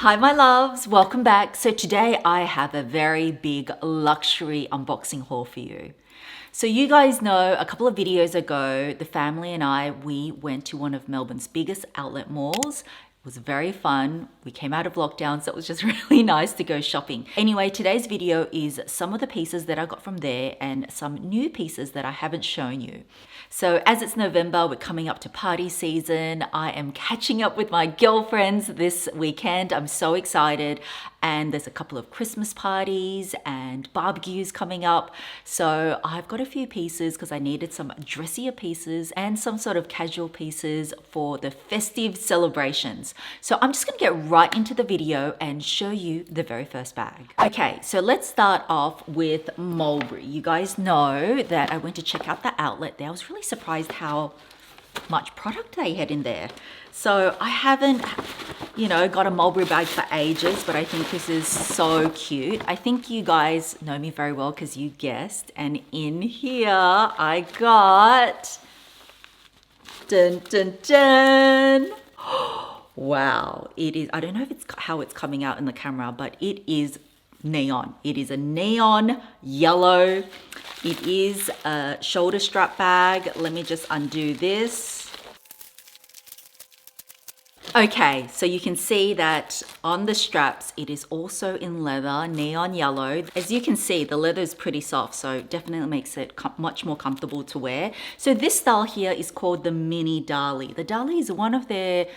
Hi my loves, welcome back. So today I have a very big luxury unboxing haul for you. So you guys know a couple of videos ago, the family and we went to one of Melbourne's biggest outlet malls. It was very fun. We came out of lockdown, so it was just really nice to go shopping. Anyway, today's video is some of the pieces that I got from there and some new pieces that I haven't shown you. So as it's November, we're coming up to party season. I am catching up with my girlfriends this weekend. I'm so excited. And there's a couple of Christmas parties and barbecues coming up. So I've got a few pieces because I needed some dressier pieces and some sort of casual pieces for the festive celebrations. So I'm just gonna get right into the video and show you the very first bag. Okay, so let's start off with Mulberry. You guys know that I went to check out the outlet there. I was really surprised how much product they had in there. So I haven't, got a Mulberry bag for ages, but I think this is so cute. I think you guys know me very well because you guessed. And in here I got, dun, dun, dun. Wow, it is, I don't know if it's how it's coming out in the camera, but it is neon. It is a neon yellow. It is a shoulder strap bag. Let me just undo this. Okay, so you can see that on the straps, it is also in leather, neon yellow. As you can see, the leather is pretty soft, so definitely makes it much more comfortable to wear. So this style here is called the Mini Dali. The Dali is one of their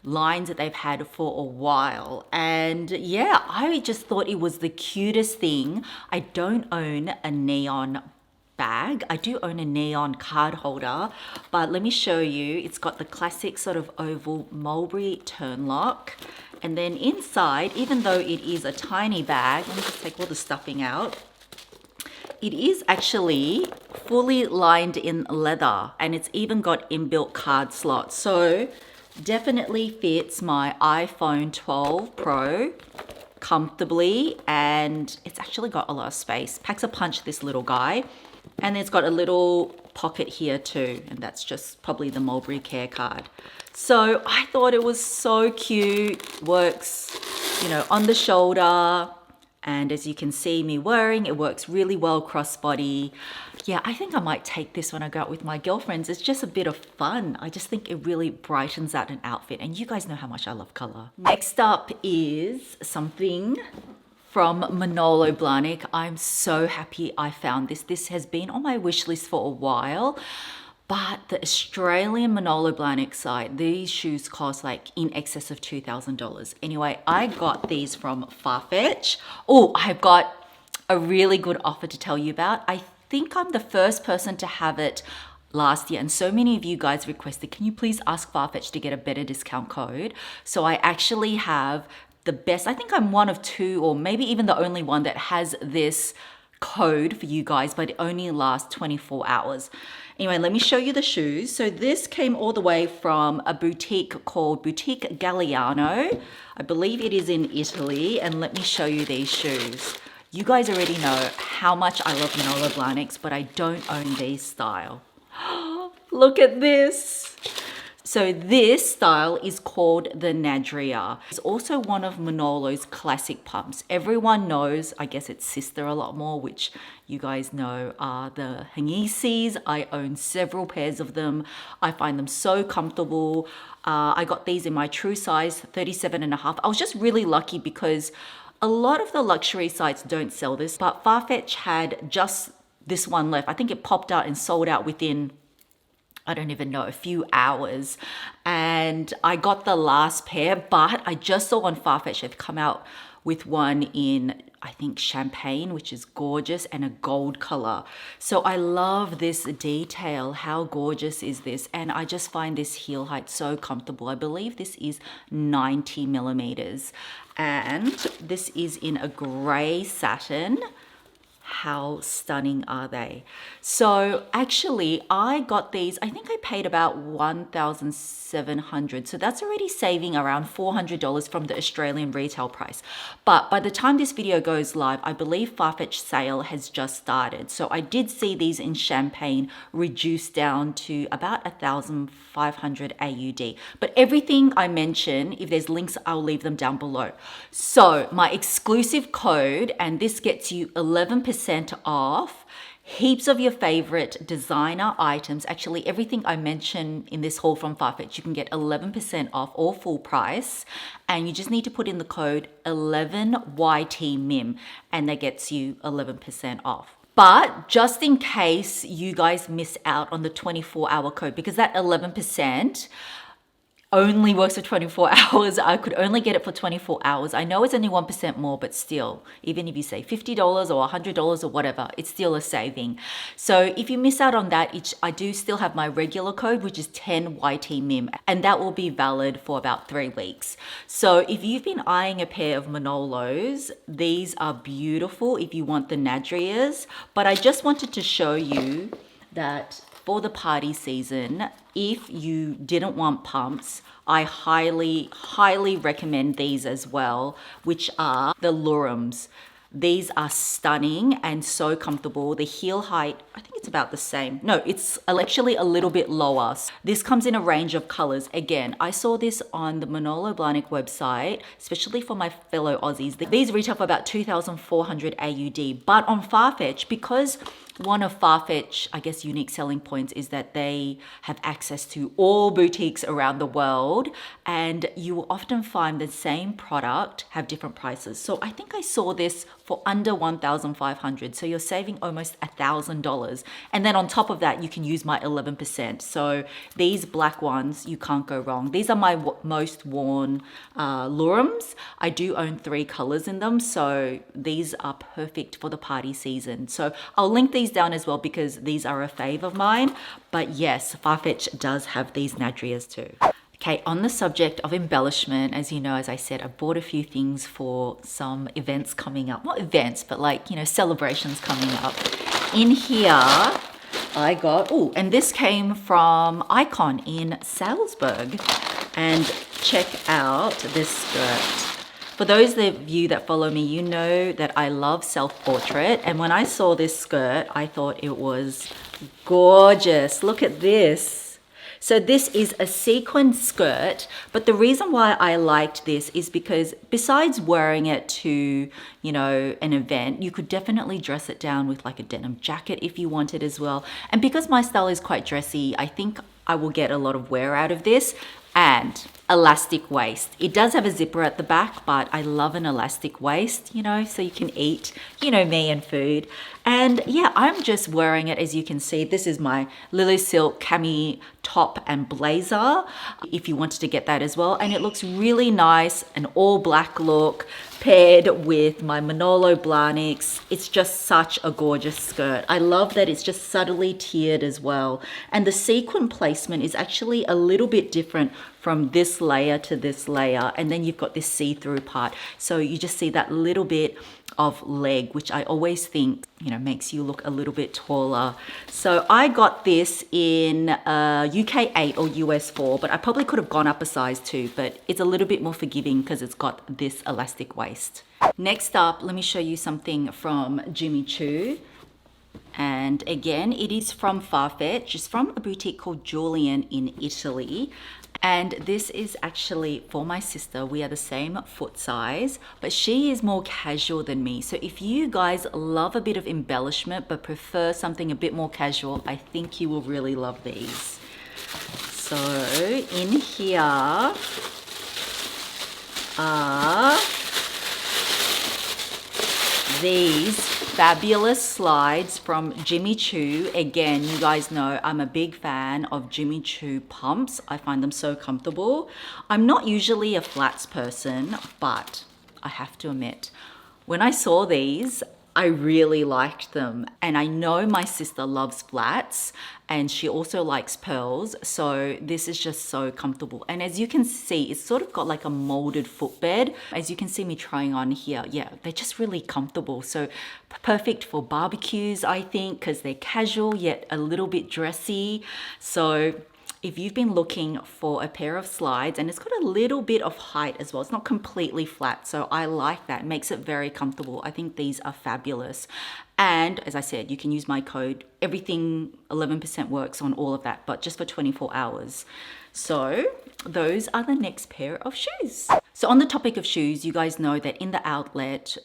lines that they've had for a while, and yeah, I just thought it was the cutest thing. I don't own a neon bag. I do own a neon card holder, but let me show you. It's got the classic sort of oval Mulberry turn lock, and then inside, even though it is a tiny bag, let me just take all the stuffing out. It is actually fully lined in leather, and it's even got inbuilt card slots, so definitely fits my iPhone 12 Pro comfortably, and it's actually got a lot of space. Packs a punch, this little guy. And it's got a little pocket here too, and that's just probably the Mulberry Care card. So I thought it was so cute. Works, on the shoulder. And as you can see me wearing, it works really well crossbody. Yeah, I think I might take this when I go out with my girlfriends. It's just a bit of fun. I just think it really brightens out an outfit. And you guys know how much I love color. Next up is something from Manolo Blahnik. I'm so happy I found this. This has been on my wish list for a while, but the Australian Manolo Blahnik site, these shoes cost like in excess of $2,000. Anyway, I got these from Farfetch. Oh, I've got a really good offer to tell you about. I think I'm the first person to have it last year, and so many of you guys requested, can you please ask Farfetch to get a better discount code? So I actually have the best, I think I'm one of two or maybe even the only one that has this code for you guys, but it only lasts 24 hours. Anyway, let me show you the shoes. So this came all the way from a boutique called Boutique Galliano. I believe it is in Italy, and let me show you these shoes. You guys already know how much I love Manolo Blahniks, but I don't own these style. Look at this. So this style is called the Nadria. It's also one of Manolo's classic pumps. Everyone knows, I guess it's sister a lot more, which you guys know are the Hangisis. I own several pairs of them. I find them so comfortable. I got these in my true size, 37.5. I was just really lucky because a lot of the luxury sites don't sell this, but Farfetch had just this one left. I think it popped out and sold out within, I don't even know, a few hours. And I got the last pair, but I just saw on Farfetch they've come out with one in, I think, champagne, which is gorgeous, and a gold color. So I love this detail. How gorgeous is this? And I just find this heel height so comfortable. I believe this is 90 millimeters. And this is in a gray satin. How stunning are they? So actually I got these, I think I paid about 1,700. So that's already saving around $400 from the Australian retail price. But by the time this video goes live, I believe Farfetch sale has just started. So I did see these in champagne reduced down to about 1,500 AUD. But everything I mention, if there's links, I'll leave them down below. So my exclusive code, and this gets you 11% off heaps of your favorite designer items. Actually, everything I mention in this haul from Farfetch, you can get 11% off or full price. And you just need to put in the code 11YTMIM and that gets you 11% off. But just in case you guys miss out on the 24-hour code, because that 11% only works for 24 hours. I could only get it for 24 hours. I know it's only 1% more, but still, even if you say $50 or $100 or whatever, it's still a saving. So if you miss out on that, I do still have my regular code, which is 10YTMIM, and that will be valid for about 3 weeks. So if you've been eyeing a pair of Manolos, these are beautiful if you want the Nadrias, but I just wanted to show you that for the party season, if you didn't want pumps, I highly, highly recommend these as well, which are the Lurums. These are stunning and so comfortable. The heel height, I think it's about the same. No, it's actually a little bit lower. This comes in a range of colors. Again, I saw this on the Manolo Blahnik website, especially for my fellow Aussies. These retail for about 2,400 AUD, but on Farfetch, because one of Farfetch, I guess, unique selling points is that they have access to all boutiques around the world, and you will often find the same product have different prices. So I think I saw this for under 1,500. So you're saving almost $1,000. And then on top of that, you can use my 11%. So these black ones, you can't go wrong. These are my most worn Lurums. I do own 3 colors in them. So these are perfect for the party season. So I'll link these down as well because these are a fave of mine. But yes, Farfetch does have these Nadrias too. Okay, on the subject of embellishment, as you know, as I said, I bought a few things for some events coming up. Not events, but like, you know, celebrations coming up. In here, I got, oh, and this came from Icon in Salzburg. And check out this skirt. For those of you that follow me, you know that I love self-portrait. And when I saw this skirt, I thought it was gorgeous. Look at this. So this is a sequin skirt, but the reason why I liked this is because besides wearing it to, you know, an event, you could definitely dress it down with like a denim jacket if you wanted as well. And because my style is quite dressy, I think I will get a lot of wear out of this. And elastic waist. It does have a zipper at the back, but I love an elastic waist, you know, so you can eat, you know, me and food. And yeah, I'm just wearing it. As you can see, this is my Lily Silk cami top and blazer, if you wanted to get that as well. And it looks really nice, an all black look paired with my Manolo Blahniks. It's just such a gorgeous skirt. I love that it's just subtly tiered as well. And the sequin placement is actually a little bit different from this layer to this layer, and then you've got this see-through part. So you just see that little bit of leg, which I always think, you know, makes you look a little bit taller. So I got this in UK 8 or US 4, but I probably could have gone up a size too, but it's a little bit more forgiving because it's got this elastic waist. Next up, let me show you something from Jimmy Choo. And again, it is from Farfetch. It's from a boutique called Julian in Italy. And this is actually for my sister. We are the same foot size, but she is more casual than me. So if you guys love a bit of embellishment, but prefer something a bit more casual, I think you will really love these. So in here are these fabulous slides from Jimmy Choo. Again, you guys know I'm a big fan of Jimmy Choo pumps. I find them so comfortable. I'm not usually a flats person, but I have to admit, when I saw these, I really liked them. And I know my sister loves flats and she also likes pearls. So this is just so comfortable. And as you can see, it's sort of got like a molded footbed. As you can see me trying on here, yeah, they're just really comfortable. So perfect for barbecues, I think, because they're casual yet a little bit dressy. So if you've been looking for a pair of slides, and it's got a little bit of height as well, it's not completely flat, so I like that. It makes it very comfortable. I think these are fabulous. And as I said, you can use my code. Everything 11% works on all of that, but just for 24 hours. So those are the next pair of shoes. So on the topic of shoes, you guys know that in the outlet,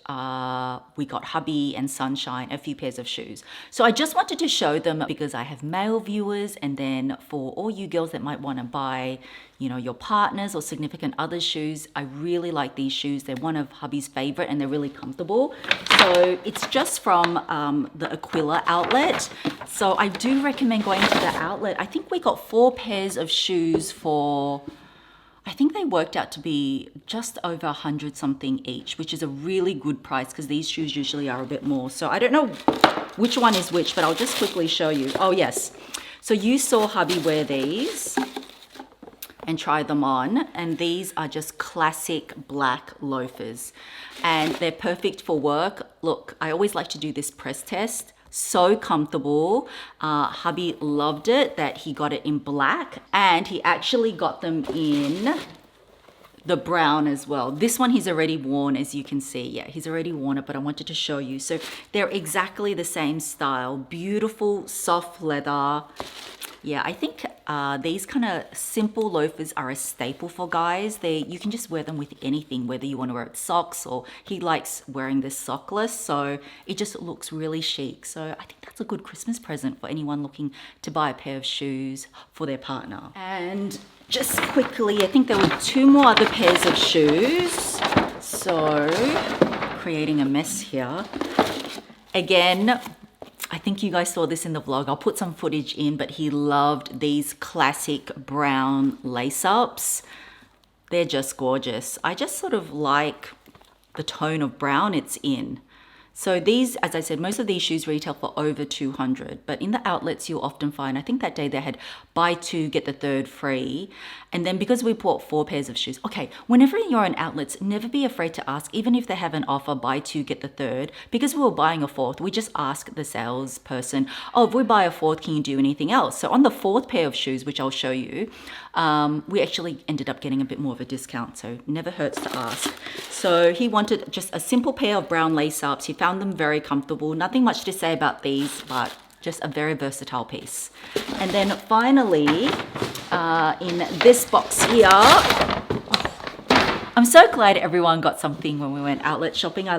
we got hubby and Sunshine a few pairs of shoes. So I just wanted to show them because I have male viewers, and then for all you girls that might want to buy, you know, your partners or significant others shoes, I really like these shoes. They're one of hubby's favorite and they're really comfortable. So it's just from the Aquila outlet. So I do recommend going to the outlet. I think we got 4 pairs of shoes for, I think they worked out to be just over 100 something each, which is a really good price because these shoes usually are a bit more. So I don't know which one is which, but I'll just quickly show you. Oh yes. So you saw hubby wear these and try them on, and these are just classic black loafers and they're perfect for work. Look, I always like to do this press test. So comfortable. Hubby loved it that he got it in black, and he actually got them in the brown as well. This one he's already worn, as you can see. Yeah, he's already worn it, but I wanted to show you. So they're exactly the same style. Beautiful soft leather. Yeah, I think these kind of simple loafers are a staple for guys. You can just wear them with anything, whether you want to wear it socks, or he likes wearing this sockless. So it just looks really chic. So I think that's a good Christmas present for anyone looking to buy a pair of shoes for their partner. And just quickly, I think there were 2 more other pairs of shoes. So creating a mess here. Again, I think you guys saw this in the vlog. I'll put some footage in, but he loved these classic brown lace-ups. They're just gorgeous. I just sort of like the tone of brown it's in. So these, as I said, most of these shoes retail for over 200, but in the outlets you'll often find, I think that day they had buy 2, get the 3rd free. And then because we bought 4 pairs of shoes, okay, whenever you're in outlets, never be afraid to ask, even if they have an offer, buy 2, get the 3rd, because we were buying a 4th, we just ask the salesperson, oh, if we buy a 4th, can you do anything else? So on the 4th pair of shoes, which I'll show you, we actually ended up getting a bit more of a discount, so never hurts to ask. So he wanted just a simple pair of brown lace-ups. He found them very comfortable. Nothing much to say about these, but just a very versatile piece. And then finally, in this box here, I'm so glad everyone got something when we went outlet shopping. I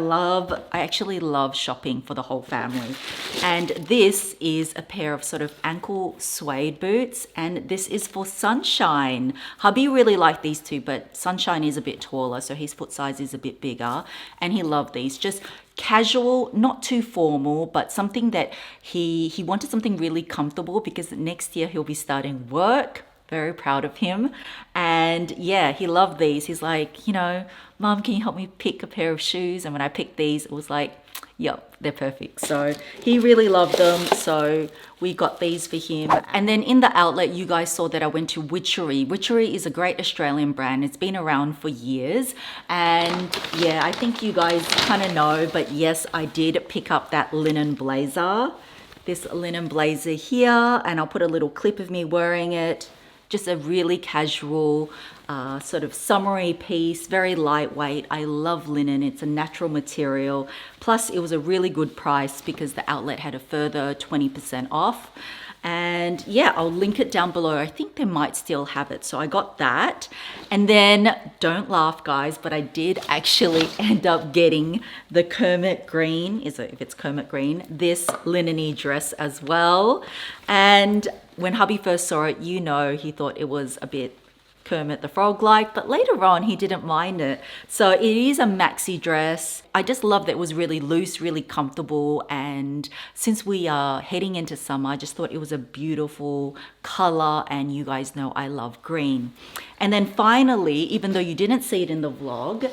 actually love shopping for the whole family. And this is a pair of sort of ankle suede boots, and this is for Sunshine. Hubby really liked these 2, but Sunshine is a bit taller, so his foot size is a bit bigger, and he loved these. Just casual, not too formal, but something that he wanted something really comfortable because next year he'll be starting work. Very proud of him. And yeah, he loved these. He's like, you know, Mom, can you help me pick a pair of shoes? And when I picked these, it was like, yep, they're perfect. So he really loved them. So we got these for him. And then in the outlet, you guys saw that I went to Witchery. Witchery is a great Australian brand. It's been around for years. And yeah, I think you guys kind of know, but yes, I did pick up that linen blazer. This linen blazer here, and I'll put a little clip of me wearing it. Just a really casual, sort of summery piece, very lightweight. I love linen, it's a natural material. Plus it was a really good price because the outlet had a further 20% off. And yeah, I'll link it down below. I think they might still have it. So I got that. And then, don't laugh guys, but I did actually end up getting the Kermit green, if it's Kermit green, this linen-y dress as well. And when hubby first saw it, you know, he thought it was a bit Kermit the Frog-like, but later on he didn't mind it. So it is a maxi dress. I just love that it was really loose, really comfortable, and since we are heading into summer, I just thought it was a beautiful color, and you guys know I love green. And then finally, even though you didn't see it in the vlog,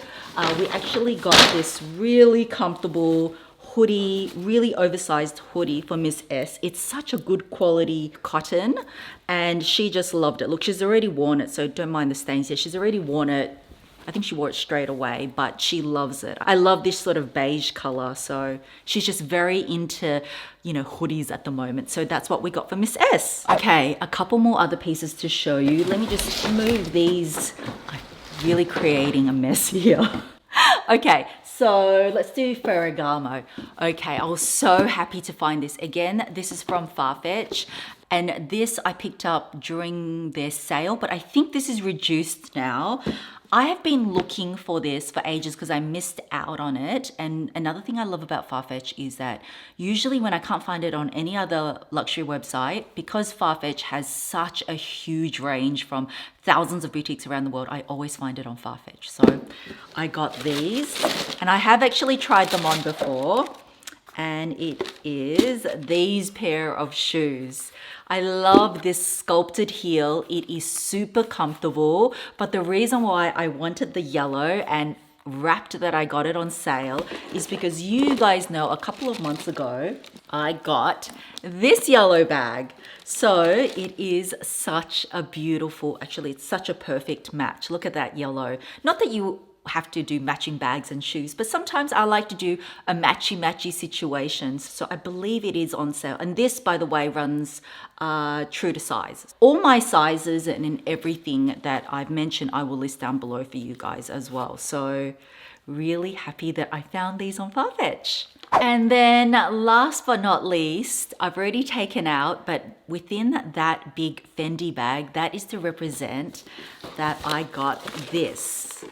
we actually got this really comfortable hoodie, really oversized hoodie for Miss S. It's such a good quality cotton and she just loved it. Look, she's already worn it, so don't mind the stains here. She's already worn it. I think she wore it straight away, but she loves it. I love this sort of beige color. So she's just very into, you know, hoodies at the moment. So that's what we got for Miss S. Okay, a couple more other pieces to show you. Let me just move these. I'm really creating a mess here. Okay, so let's do Ferragamo. Okay, I was so happy to find this. Again, this is from Farfetch. And this I picked up during their sale, but I think this is reduced now. I have been looking for this for ages because I missed out on it. And another thing I love about Farfetch is that usually when I can't find it on any other luxury website, because Farfetch has such a huge range from thousands of boutiques around the world, I always find it on Farfetch. So I got these and I have actually tried them on before. And it is these pair of shoes. I love this sculpted heel. It is super comfortable, but the reason why I wanted the yellow and wrapped that I got it on sale is because you guys know a couple of months ago, I got this yellow bag. So it is such a beautiful, actually it's such a perfect match. Look at that yellow. Not that you have to do matching bags and shoes, but sometimes I like to do a matchy situations. So I believe it is on sale. And this, by the way, runs true to size. All my sizes and in everything that I've mentioned, I will list down below for you guys as well. So really happy that I found these on Farfetch. And then last but not least, I've already taken out, but within that big Fendi bag, that is to represent that I got this.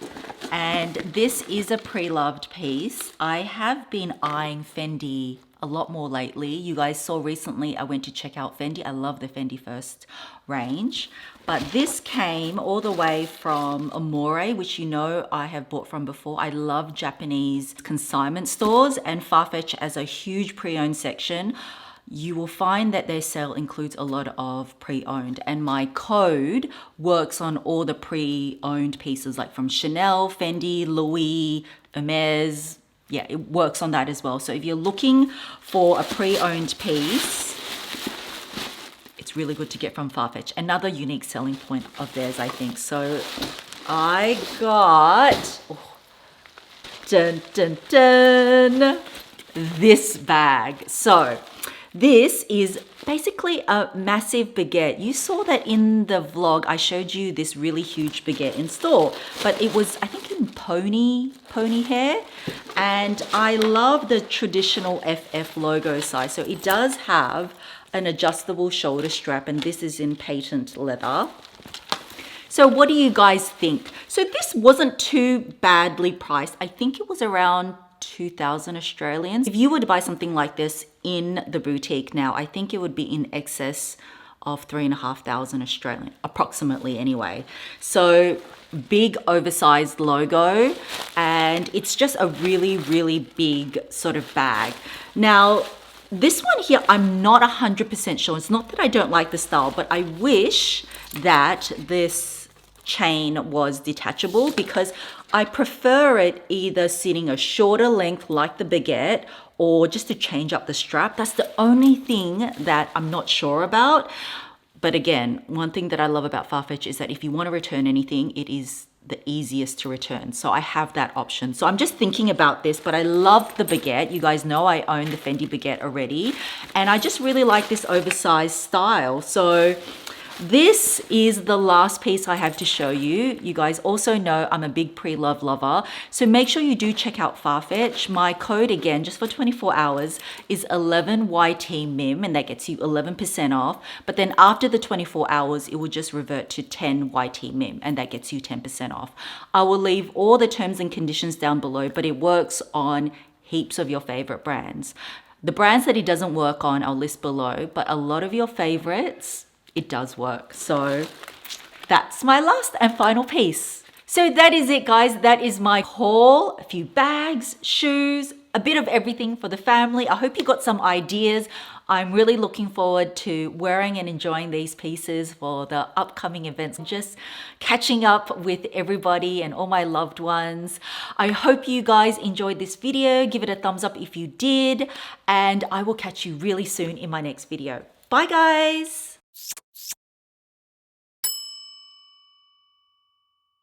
And this is a pre-loved piece. I have been eyeing Fendi a lot more lately. You guys saw recently I went to check out Fendi. I love the Fendi First range. But this came all the way from Amore, which you know I have bought from before. I love Japanese consignment stores, and Farfetch has a huge pre-owned section. You will find that their sale includes a lot of pre-owned, and my code works on all the pre-owned pieces like from Chanel, Fendi, Louis, Hermes. Yeah, it works on that as well. So if you're looking for a pre-owned piece, it's really good to get from Farfetch. Another unique selling point of theirs, I think. So I got, dun, dun, dun, this bag. So this is basically a massive baguette. You saw that in the vlog. I showed you this really huge baguette in store, but it was, I think, in pony hair. And I love the traditional FF logo size. So it does have an adjustable shoulder strap, and this is in patent leather. So what do you guys think? So this wasn't too badly priced. I think it was around 2,000 Australians. If you were to buy something like this in the boutique now, I think it would be in excess of 3,500 Australian, approximately anyway. So big oversized logo, and it's just a really, really big sort of bag. Now, this one here, I'm not 100% sure. It's not that I don't like the style, but I wish that this chain was detachable because I prefer it either sitting a shorter length like the baguette or just to change up the strap. That's the only thing that I'm not sure about. But again, one thing that I love about Farfetch is that if you want to return anything, it is the easiest to return. So I have that option. So I'm just thinking about this, but I love the baguette. You guys know I own the Fendi baguette already. And I just really like this oversized style. So this is the last piece I have to show you. You guys also know I'm a big pre-love lover. So make sure you do check out Farfetch. My code, again, just for 24 hours is 11YTMIM, and that gets you 11% off. But then after the 24 hours, it will just revert to 10YTMIM, and that gets you 10% off. I will leave all the terms and conditions down below, but it works on heaps of your favorite brands. The brands that it doesn't work on, I'll list below, but a lot of your favorites, it does work. So that's my last and final piece. So that is it, guys. That is my haul. A few bags, shoes, a bit of everything for the family. I hope you got some ideas. I'm really looking forward to wearing and enjoying these pieces for the upcoming events. Just catching up with everybody and all my loved ones. I hope you guys enjoyed this video. Give it a thumbs up if you did, and I will catch you really soon in my next video. Bye guys.